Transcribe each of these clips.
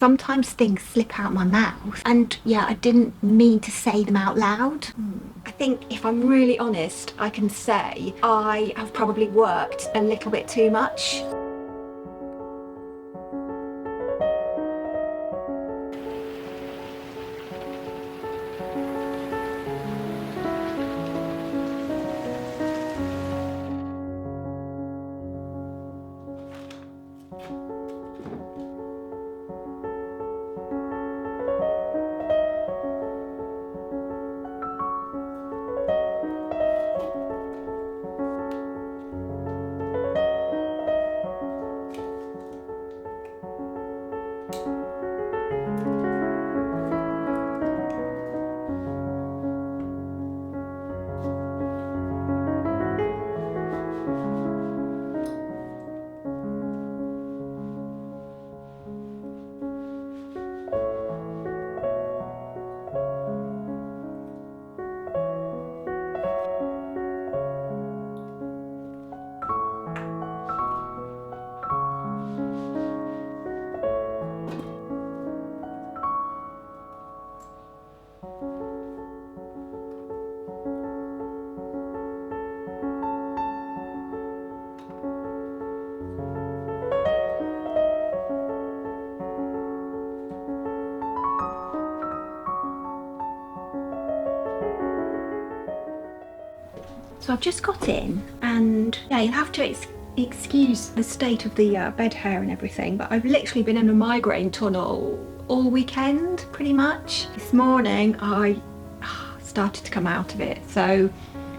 Sometimes things slip out my mouth, and yeah, I didn't mean to say them out loud. I think if I'm really honest, I can say I have probably worked a little bit too much. So I've just got in, and yeah, you'll have to excuse the state of the bed hair and everything, but I've literally been in a migraine tunnel all weekend, pretty much. This morning I started to come out of it, so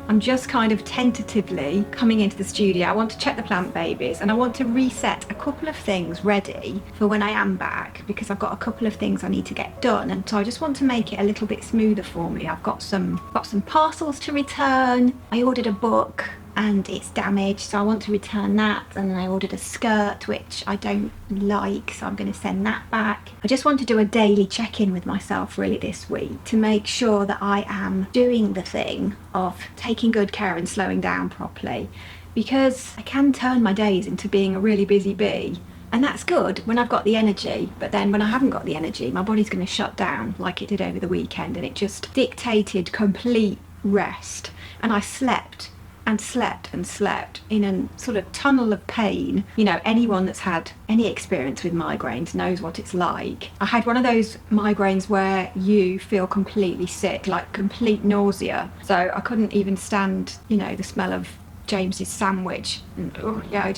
I'm just kind of tentatively coming into the studio. I want to check the plant babies, and I want to reset a couple of things ready for when I am back, because I've got a couple of things I need to get done, and so I just want to make it a little bit smoother for me. I've got some parcels to return. I ordered a book and it's damaged, so I want to return that, and then I ordered a skirt which I don't like, so I'm going to send that back. I just want to do a daily check-in with myself really this week to make sure that I am doing the thing of taking good care and slowing down properly, because I can turn my days into being a really busy bee, and that's good when I've got the energy, but then when I haven't got the energy, my body's going to shut down like it did over the weekend, and it just dictated complete rest, and I slept and slept in a sort of tunnel of pain. You know, anyone that's had any experience with migraines knows what it's like. I had one of those migraines where you feel completely sick, like complete nausea. So I couldn't even stand, you know, the smell of James's sandwich. And, I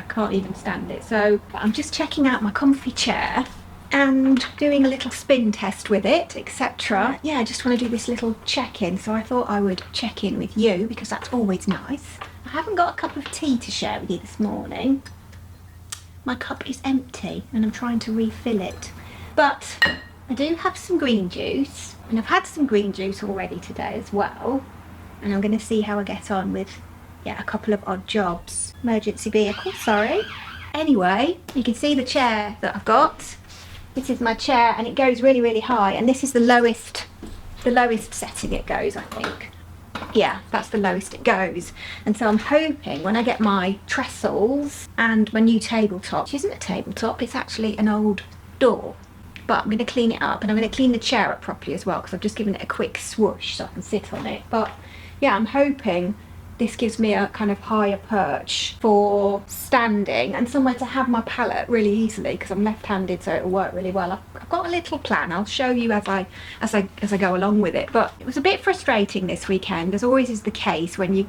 can't even stand it. So I'm just checking out my comfy chair and doing a little spin test with it, etc. Yeah, I just want to do this little check-in, so I thought I would check in with you because that's always nice. I haven't got a cup of tea to share with you this morning. My cup is empty and I'm trying to refill it. But I do have some green juice, and I've had some green juice already today as well. And I'm going to see how I get on with, a couple of odd jobs. Emergency vehicle, sorry. Anyway, you can see the chair that I've got. This is my chair, and it goes really, really high, and this is the lowest setting it goes, I think. Yeah, that's the lowest it goes. And so I'm hoping when I get my trestles and my new tabletop, which isn't a tabletop, it's actually an old door, but I'm going to clean it up, and I'm going to clean the chair up properly as well, because I've just given it a quick swoosh so I can sit on it. But yeah, I'm hoping this gives me a kind of higher perch for standing and somewhere to have my palette really easily, because I'm left-handed, so it'll work really well. I've got a little plan. I'll show you as I go along with it. But it was a bit frustrating this weekend, as always is the case when you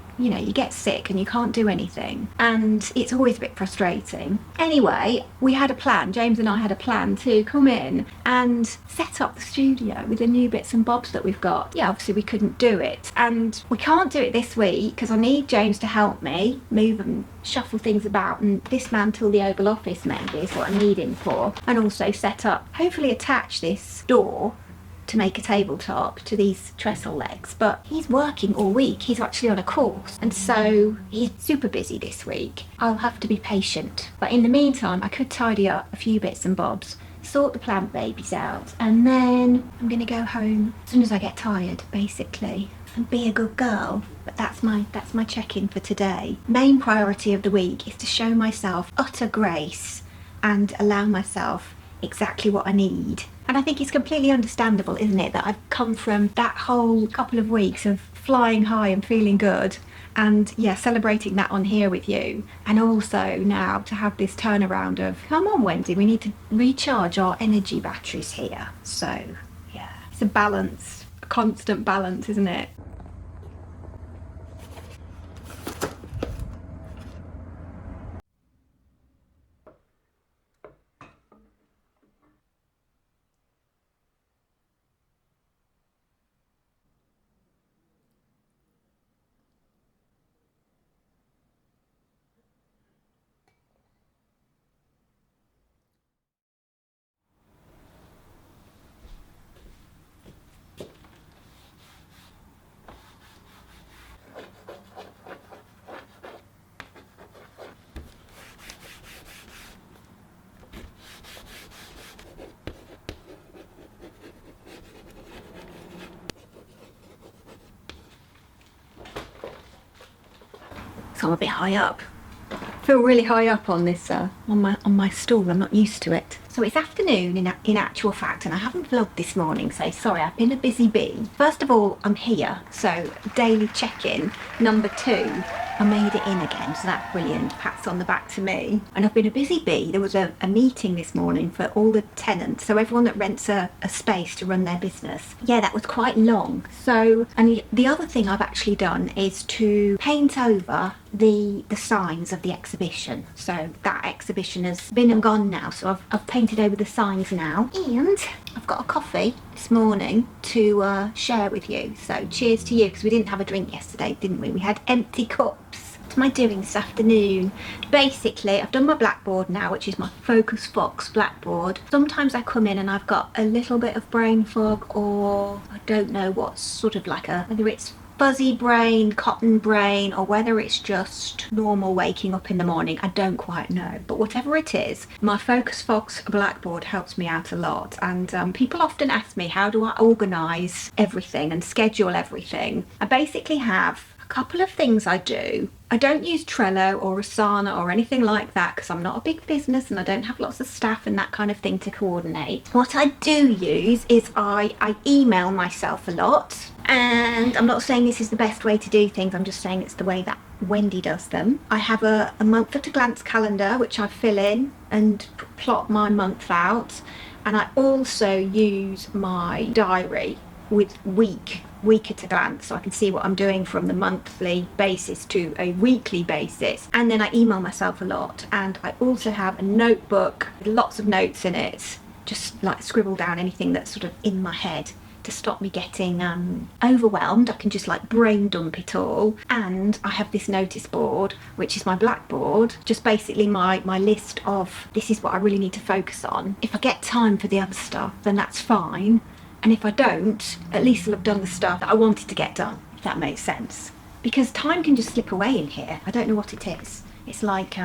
get sick and you can't do anything, and it's always a bit frustrating. Anyway, we had a plan. James and I had a plan to come in and set up the studio with the new bits and bobs that we've got. Yeah, obviously we couldn't do it, and we can't do it this week because I need James to help me move and shuffle things about and dismantle the Oval Office maybe is what I need him for, and also set up, hopefully attach this door to make a tabletop to these trestle legs. But he's working all week, he's actually on a course, and so he's super busy this week. I'll have to be patient, but in the meantime I could tidy up a few bits and bobs, sort the plant babies out, and then I'm gonna go home as soon as I get tired, basically, and be a good girl. But that's my check-in for today. Main priority of the week is to show myself utter grace and allow myself exactly what I need. And I think it's completely understandable, isn't it, that I've come from that whole couple of weeks of flying high and feeling good, and yeah, celebrating that on here with you, and also now to have this turnaround of, come on Wendy, we need to recharge our energy batteries here. So yeah, it's a balance, a constant balance, isn't it? So I'm a bit high up. I feel really high up on this on my stool. I'm not used to it. So it's afternoon in actual fact, and I haven't vlogged this morning, so sorry, I've been a busy bee. First of all, I'm here, so daily check-in number 2. I made it in again, so that's brilliant. Pats on the back to me. And I've been a busy bee. There was a meeting this morning for all the tenants, so everyone that rents a space to run their business. Yeah, that was quite long. So, and the other thing I've actually done is to paint over the signs of the exhibition. So that exhibition has been and gone now, so I've painted over the signs now, and I've got a coffee this morning to share with you. So cheers to you, because we didn't have a drink yesterday, didn't we? We had empty cups. What am I doing this afternoon? Basically, I've done my blackboard now, which is my Focus Fox blackboard. Sometimes I come in and I've got a little bit of brain fog, or I don't know what's sort of like whether it's fuzzy brain, cotton brain, or whether it's just normal waking up in the morning. I don't quite know, but whatever it is, my Focus Fox blackboard helps me out a lot. And people often ask me, how do I organise everything and schedule everything? I basically have a couple of things I do. I don't use Trello or Asana or anything like that, because I'm not a big business and I don't have lots of staff and that kind of thing to coordinate. What I do use is I email myself a lot. And I'm not saying this is the best way to do things, I'm just saying it's the way that Wendy does them. I have a month at a glance calendar, which I fill in and plot my month out. And I also use my diary with week at a glance, so I can see what I'm doing from the monthly basis to a weekly basis. And then I email myself a lot. And I also have a notebook with lots of notes in it, just like scribble down anything that's sort of in my head, to stop me getting overwhelmed. I can just like brain dump it all. And I have this notice board, which is my blackboard, just basically my list of, this is what I really need to focus on. If I get time for the other stuff, then that's fine. And if I don't, at least I'll have done the stuff that I wanted to get done, if that makes sense. Because time can just slip away in here. I don't know what it is. It's like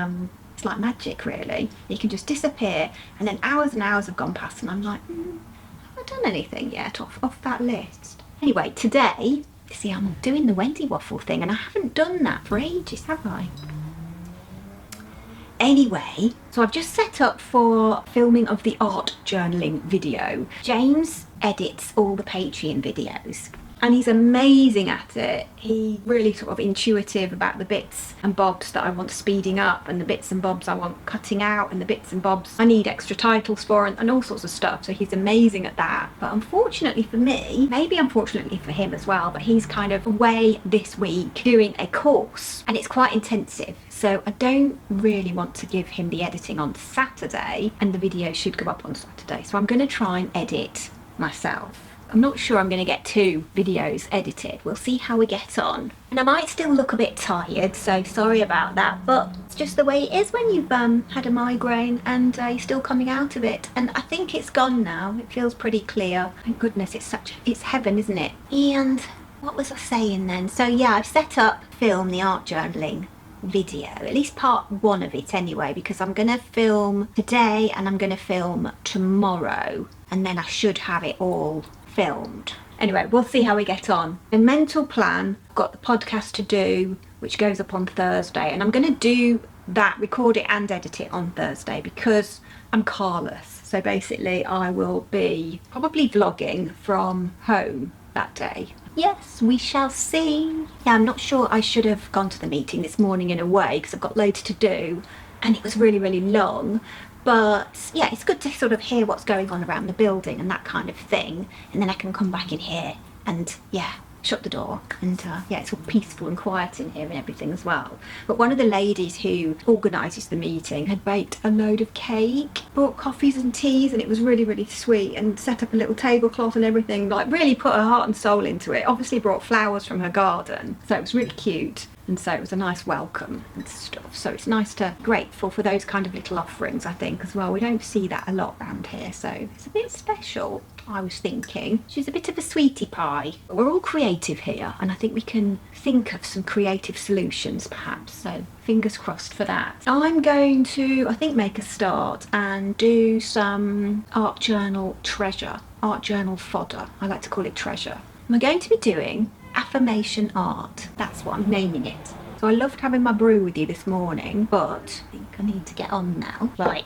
magic, really. You can just disappear, and then hours and hours have gone past, and I'm like, have I done anything yet off that list? Anyway, today, see, I'm doing the Wendy waffle thing, and I haven't done that for ages, have I? Anyway, so I've just set up for filming of the art journaling video. James edits all the Patreon videos, and he's amazing at it. He's really sort of intuitive about the bits and bobs that I want speeding up, and the bits and bobs I want cutting out, and the bits and bobs I need extra titles for, and all sorts of stuff. So he's amazing at that. But unfortunately for me, maybe unfortunately for him as well, but he's kind of away this week doing a course, and it's quite intensive. So I don't really want to give him the editing on Saturday, and the video should go up on Saturday. So I'm going to try and edit myself. I'm not sure I'm going to get 2 videos edited. We'll see how we get on. And I might still look a bit tired, so sorry about that, but it's just the way it is when you've had a migraine and you're still coming out of it. And I think it's gone now. It feels pretty clear. Thank goodness, it's heaven, isn't it? And what was I saying then? So yeah, I've set up film the art journaling video, at least part 1 of it anyway, because I'm going to film today and I'm going to film tomorrow, and then I should have it all filmed. Anyway, we'll see how we get on. The mental plan, I've got the podcast to do, which goes up on Thursday, and I'm going to do record it and edit it on Thursday because I'm carless. So basically I will be probably vlogging from home that day. Yes, we shall see. Yeah, I'm not sure I should have gone to the meeting this morning in a way because I've got loads to do and it was really, really long. But yeah, it's good to sort of hear what's going on around the building and that kind of thing. And then I can come back in here and yeah, shut the door and yeah, it's all peaceful and quiet in here and everything as well. But one of the ladies who organises the meeting had baked a load of cake, bought coffees and teas, and it was really, really sweet, and set up a little tablecloth and everything, like really put her heart and soul into it. Obviously brought flowers from her garden, so it was really cute. And so it was a nice welcome and stuff. So it's nice to grateful for those kind of little offerings, I think, as well. We don't see that a lot around here, so it's a bit special, I was thinking. She's a bit of a sweetie pie. We're all creative here, and I think we can think of some creative solutions, perhaps. So fingers crossed for that. I'm going to, I think, make a start and do some art journal treasure, art journal fodder. I like to call it treasure. I'm going to be doing affirmation art. That's what I'm naming it. So I loved having my brew with you this morning, but I think I need to get on now. Right.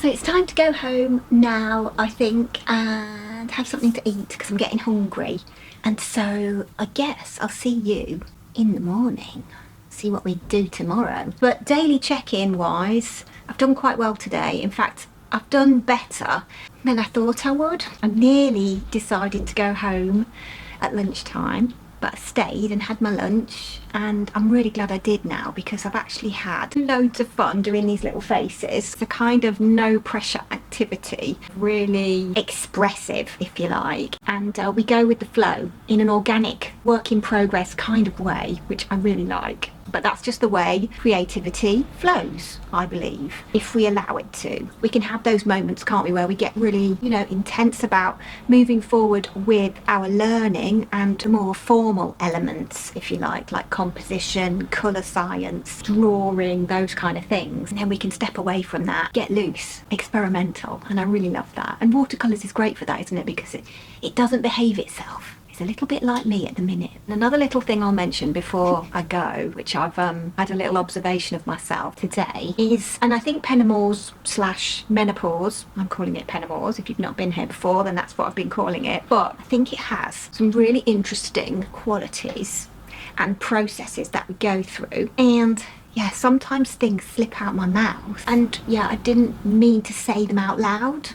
So it's time to go home now, I think, and have something to eat because I'm getting hungry. And so I guess I'll see you in the morning, see what we do tomorrow. But daily check-in wise, I've done quite well today. In fact, I've done better than I thought I would. I nearly decided to go home at lunchtime, but I stayed and had my lunch, and I'm really glad I did now because I've actually had loads of fun doing these little faces. It's a kind of no pressure activity, really expressive if you like, and we go with the flow in an organic work in progress kind of way, which I really like. But that's just the way creativity flows, I believe, if we allow it to. We can have those moments, can't we, where we get really, intense about moving forward with our learning and more formal elements, if you like composition, colour science, drawing, those kind of things. And then we can step away from that, get loose, experimental, and I really love that. And watercolours is great for that, isn't it? Because it doesn't behave itself. It's a little bit like me at the minute. And another little thing I'll mention before I go, which I've had a little observation of myself today, is, and I think penimors / menopause, I'm calling it penimors. If you've not been here before, then that's what I've been calling it. But I think it has some really interesting qualities and processes that we go through. And yeah, sometimes things slip out my mouth. And yeah, I didn't mean to say them out loud.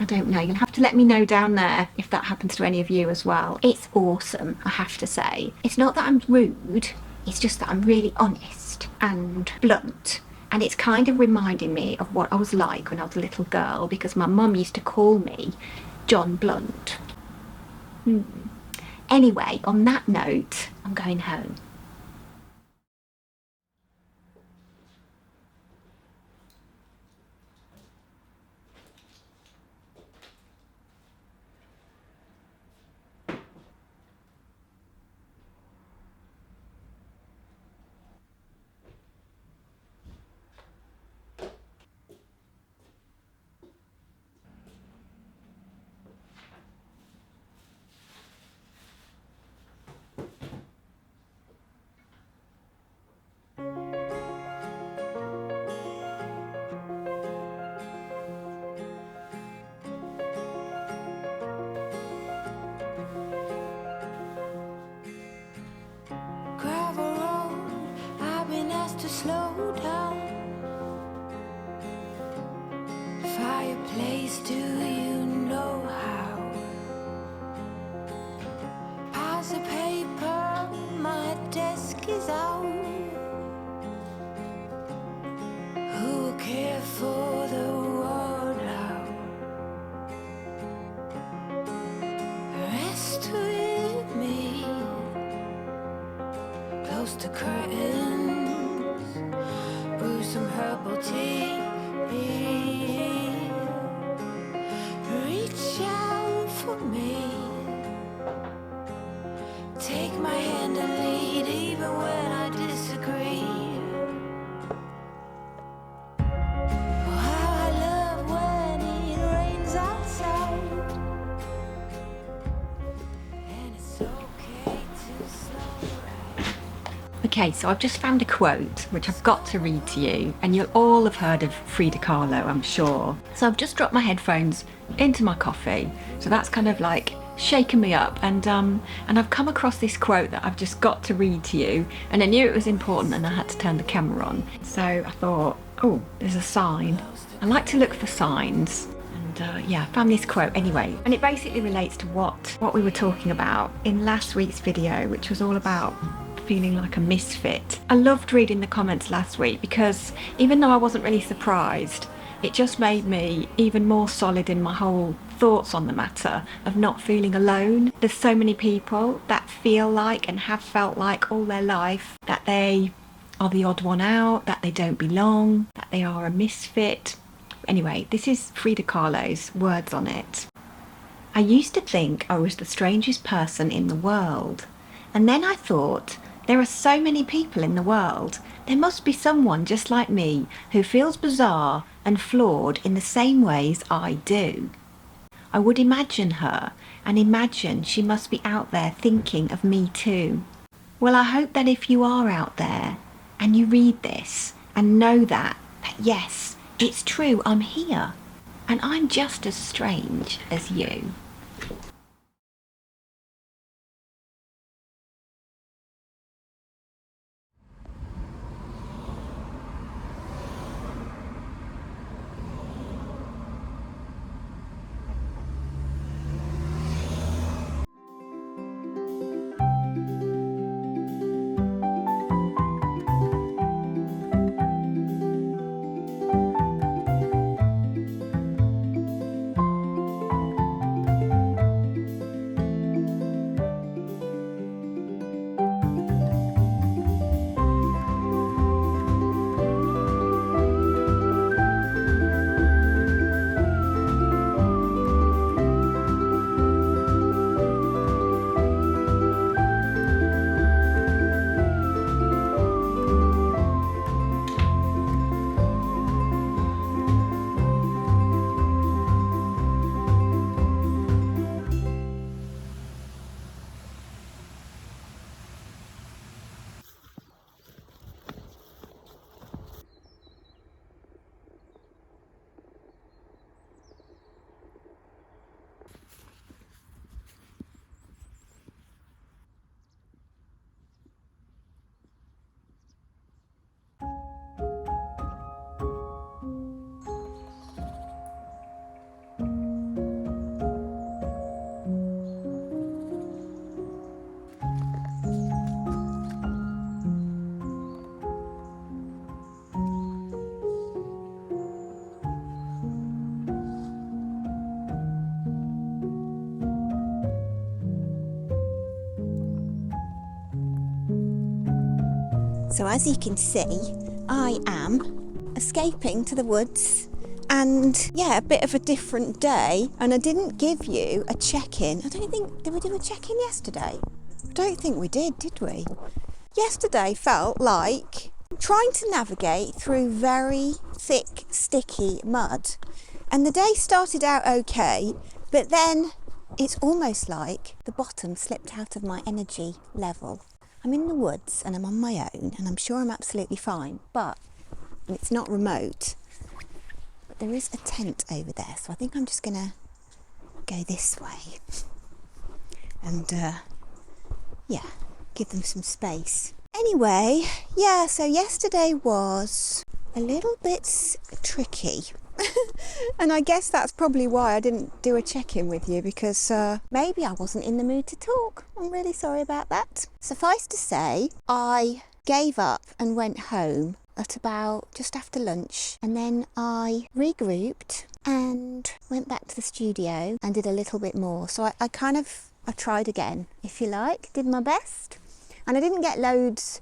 I don't know, you'll have to let me know down there if that happens to any of you as well. It's awesome, I have to say. It's not that I'm rude, it's just that I'm really honest and blunt. And it's kind of reminding me of what I was like when I was a little girl, because my mum used to call me John Blunt. Anyway, on that note, I'm going home. Slow down. Fireplace, do you know how? Pass the paper, my desk is out. Who will care for the world now? Rest with me, close to curtains. Brew some herbal tea. Reach out for me. Take my hand and lead, even when I disagree. Oh, how I love when it rains outside. And it's okay to slow down. Okay, so I've just found a quote which I've got to read to you, and you'll all have heard of Frida Kahlo, I'm sure. So I've just dropped my headphones into my coffee, so that's kind of like shaken me up, and I've come across this quote that I've just got to read to you, and I knew it was important and I had to turn the camera on. So I thought, oh, there's a sign. I like to look for signs. Yeah, I found this quote anyway, and it basically relates to what we were talking about in last week's video, which was all about feeling like a misfit. I loved reading the comments last week because even though I wasn't really surprised, it just made me even more solid in my whole thoughts on the matter of not feeling alone. There's so many people that feel like and have felt like all their life that they are the odd one out, that they don't belong, that they are a misfit. Anyway, this is Frida Kahlo's words on it. I used to think I was the strangest person in the world, and then I thought, there are so many people in the world. There must be someone just like me who feels bizarre and flawed in the same ways I do. I would imagine her and imagine she must be out there thinking of me too. Well, I hope that if you are out there and you read this and know that yes, it's true, I'm here and I'm just as strange as you. So as you can see, I am escaping to the woods, and yeah, a bit of a different day. And I didn't give you a check-in. I don't think, did we do a check-in yesterday? I don't think we did we? Yesterday felt like trying to navigate through very thick, sticky mud. And the day started out okay, but then it's almost like the bottom slipped out of my energy level. I'm in the woods and I'm on my own, and I'm sure I'm absolutely fine, but it's not remote. But there is a tent over there, so I think I'm just gonna go this way and give them some space. Anyway, yeah, so yesterday was a little bit tricky. And I guess that's probably why I didn't do a check-in with you, because maybe I wasn't in the mood to talk. I'm really sorry about that. Suffice to say, I gave up and went home at about just after lunch, and then I regrouped and went back to the studio and did a little bit more. So I tried again, if you like, did my best. And I didn't get loads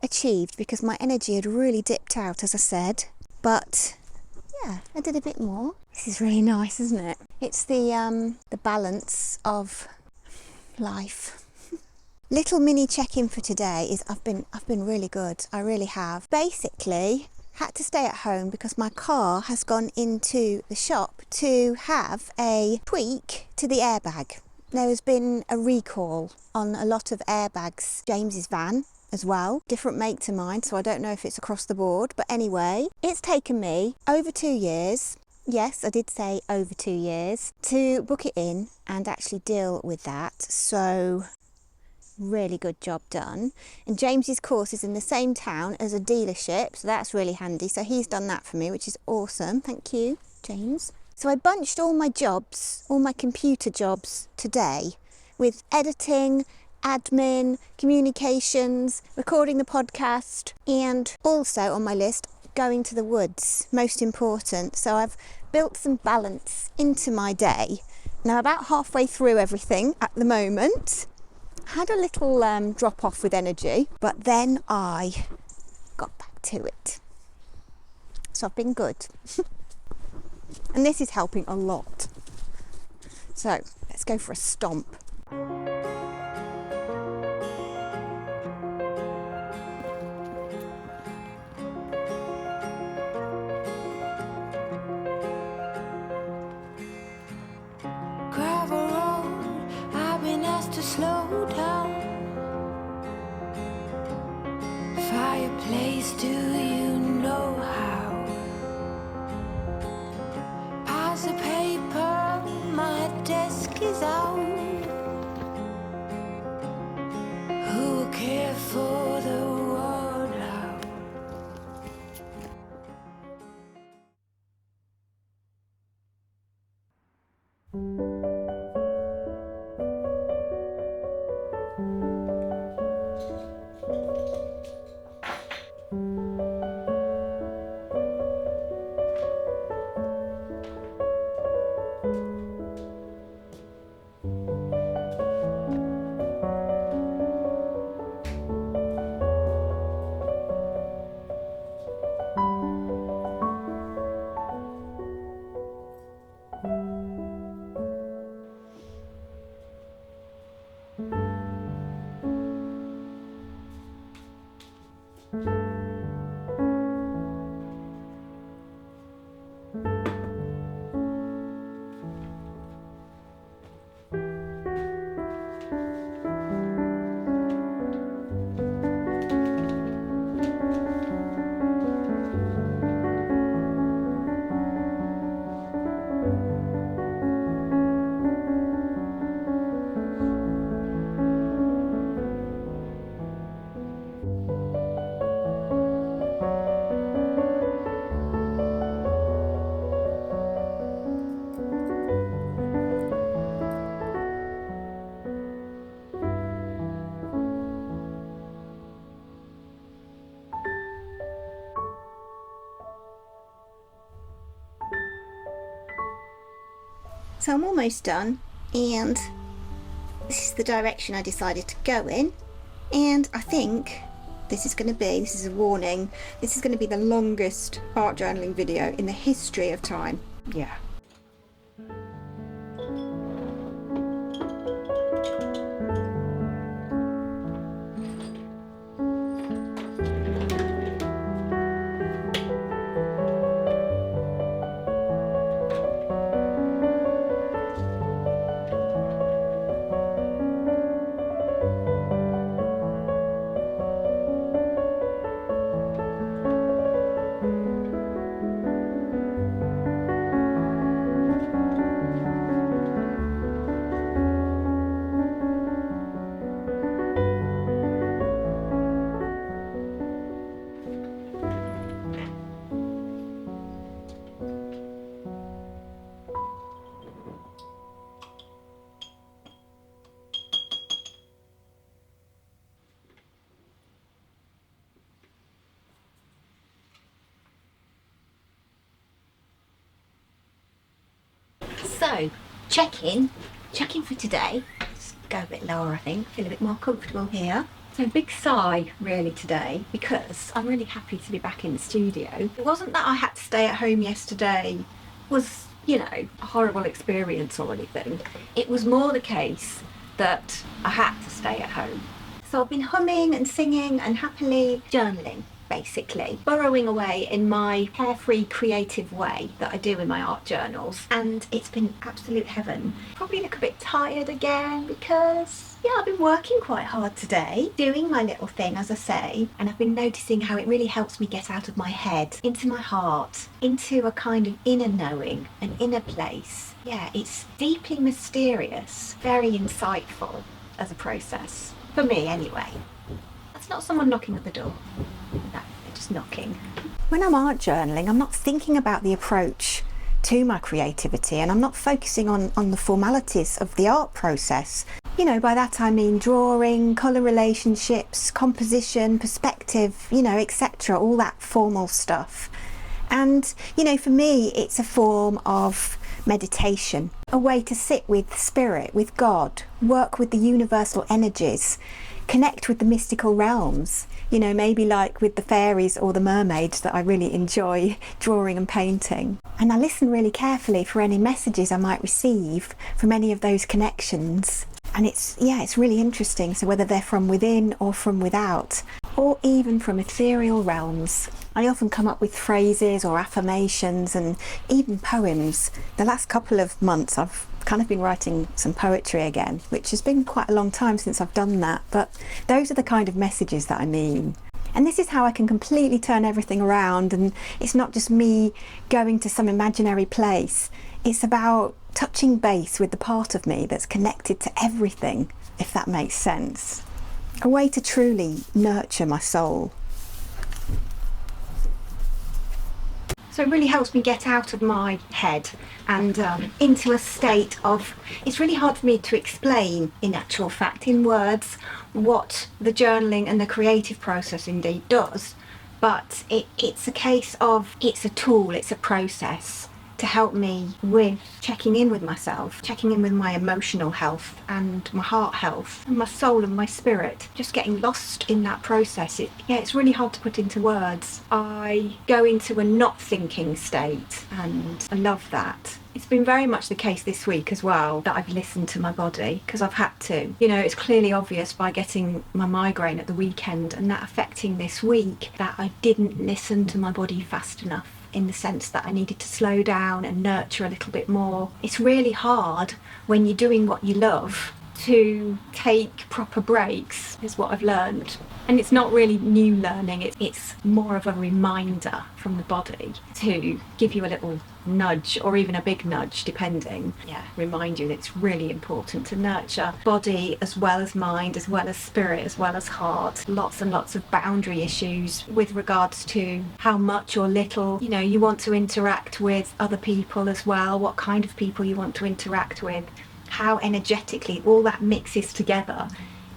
achieved because my energy had really dipped out, as I said. But yeah, I did a bit more. This is really nice, isn't it? It's the balance of life. Little mini check-in for today is I've been really good. I really have. Basically, had to stay at home because my car has gone into the shop to have a tweak to the airbag. There has been a recall on a lot of airbags. James's van as well, different make to mine, so I don't know if it's across the board, but anyway, it's taken me over 2 years, yes, I did say over 2 years, to book it in and actually deal with that. So really good job done. And James's course is in the same town as a dealership, so that's really handy. So he's done that for me, which is awesome. Thank you, James. So I bunched all my jobs, all my computer jobs today, with editing, admin, communications, recording the podcast, and also on my list, going to the woods, most important. So I've built some balance into my day. Now about halfway through everything at the moment. Had a little drop off with energy, but then I got back to it. So I've been good. And this is helping a lot. So let's go for a stomp. Gravel road, I've been asked to slow down. Fireplace, do you know how? Piles of paper, my desk is out. Who will care for the world out? So I'm almost done, and this is the direction I decided to go in, and I think This is a warning, this is going to be the longest art journaling video in the history of time. Yeah. So, check-in for today. Let's go a bit lower, I think, feel a bit more comfortable here. So big sigh really today, because I'm really happy to be back in the studio. It wasn't that I had to stay at home yesterday was, you know, a horrible experience or anything. It was more the case that I had to stay at home. So I've been humming and singing and happily journaling, basically, burrowing away in my carefree creative way that I do in my art journals, and it's been absolute heaven. Probably look a bit tired again because I've been working quite hard today, doing my little thing, as I say, and I've been noticing how it really helps me get out of my head, into my heart, into a kind of inner knowing, an inner place. Yeah, it's deeply mysterious, very insightful as a process, for me anyway. That's not someone knocking at the door. No, they're just knocking. When I'm art journaling, I'm not thinking about the approach to my creativity, and I'm not focusing on the formalities of the art process. You know, by that I mean drawing, colour relationships, composition, perspective, you know, etc., all that formal stuff. And, you know, for me, it's a form of meditation, a way to sit with spirit, with God, work with the universal energies, connect with the mystical realms, you know, maybe like with the fairies or the mermaids that I really enjoy drawing and painting. And I listen really carefully for any messages I might receive from any of those connections. And it's really interesting. So whether they're from within or from without, or even from ethereal realms, I often come up with phrases or affirmations and even poems. The last couple of months I've kind of been writing some poetry again, which has been quite a long time since I've done that, but those are the kind of messages that I mean. And this is how I can completely turn everything around, and it's not just me going to some imaginary place. It's about touching base with the part of me that's connected to everything, if that makes sense. A way to truly nurture my soul. So it really helps me get out of my head and into a state of, it's really hard for me to explain in actual fact, in words, what the journaling and the creative process indeed does, but it's a case of, it's a tool, it's a process to help me with checking in with myself, checking in with my emotional health and my heart health and my soul and my spirit. Just getting lost in that process. It's really hard to put into words. I go into a not thinking state, and I love that. It's been very much the case this week as well that I've listened to my body, because I've had to. You know, it's clearly obvious by getting my migraine at the weekend and that affecting this week that I didn't listen to my body fast enough, in the sense that I needed to slow down and nurture a little bit more. It's really hard when you're doing what you love to take proper breaks, is what I've learned. And it's not really new learning, it's more of a reminder from the body to give you a little nudge, or even a big nudge depending. Remind you that it's really important to nurture body as well as mind, as well as spirit, as well as heart. Lots and lots of boundary issues with regards to how much or little, you know, you want to interact with other people as well, what kind of people you want to interact with, how energetically all that mixes together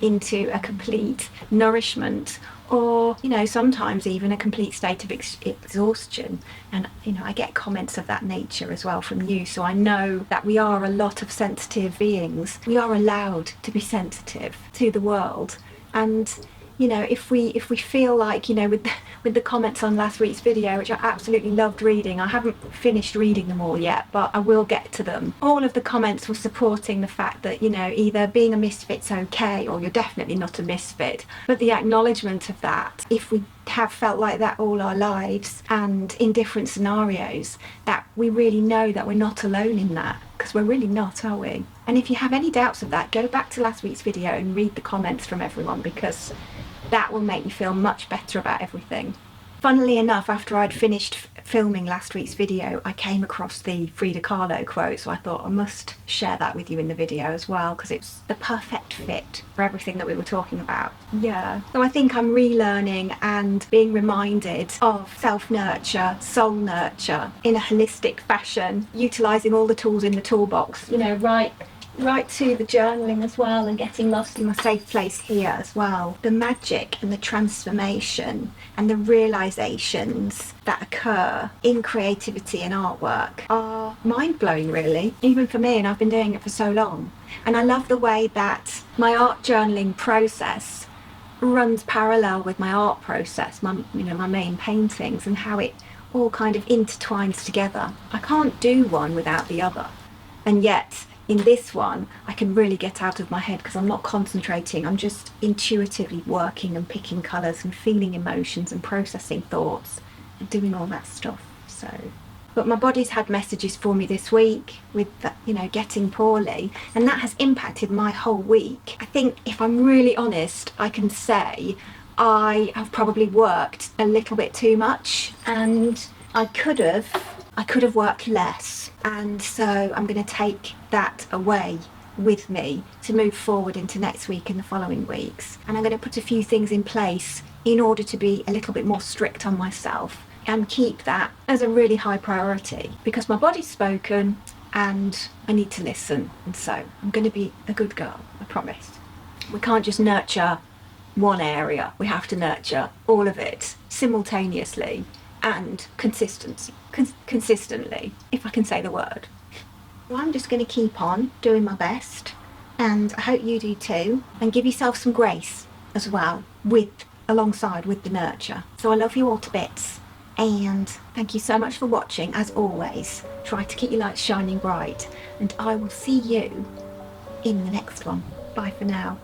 into a complete nourishment, or, you know, sometimes even a complete state of exhaustion. And, you know, I get comments of that nature as well from you, so I know that we are a lot of sensitive beings. We are allowed to be sensitive to the world, and you know, if we feel like, you know, with the comments on last week's video, which I absolutely loved reading, I haven't finished reading them all yet, but I will get to them. All of the comments were supporting the fact that, you know, either being a misfit's okay, or you're definitely not a misfit. But the acknowledgement of that, if we have felt like that all our lives and in different scenarios, that we really know that we're not alone in that, because we're really not, are we? And if you have any doubts of that, go back to last week's video and read the comments from everyone, because that will make you feel much better about everything. Funnily enough, after I'd finished filming last week's video, I came across the Frida Kahlo quote, so I thought I must share that with you in the video as well, because it's the perfect fit for everything that we were talking about. Yeah, so I think I'm relearning and being reminded of self-nurture, soul nurture in a holistic fashion, utilising all the tools in the toolbox, you know, right to the journaling as well, and getting lost in my safe place here as well. The magic and the transformation and the realizations that occur in creativity and artwork are mind-blowing, really, even for me, and I've been doing it for so long. And I love the way that my art journaling process runs parallel with my art process, my main paintings, and how it all kind of intertwines together. I can't do one without the other, and yet in this one I can really get out of my head because I'm not concentrating, I'm just intuitively working and picking colours and feeling emotions and processing thoughts and doing all that stuff. So, but my body's had messages for me this week with that, you know, getting poorly, and that has impacted my whole week. I think if I'm really honest, I can say I have probably worked a little bit too much, and I could have worked less, and so I'm going to take that away with me to move forward into next week and the following weeks. And I'm going to put a few things in place in order to be a little bit more strict on myself and keep that as a really high priority, because my body's spoken and I need to listen. And so I'm going to be a good girl, I promise. We can't just nurture one area, we have to nurture all of it simultaneously and consistently, if I can say the word. Well, I'm just going to keep on doing my best, and I hope you do too, and give yourself some grace as well, alongside with the nurture. So I love you all to bits, and thank you so much for watching. As always, try to keep your lights shining bright, and I will see you in the next one. Bye for now.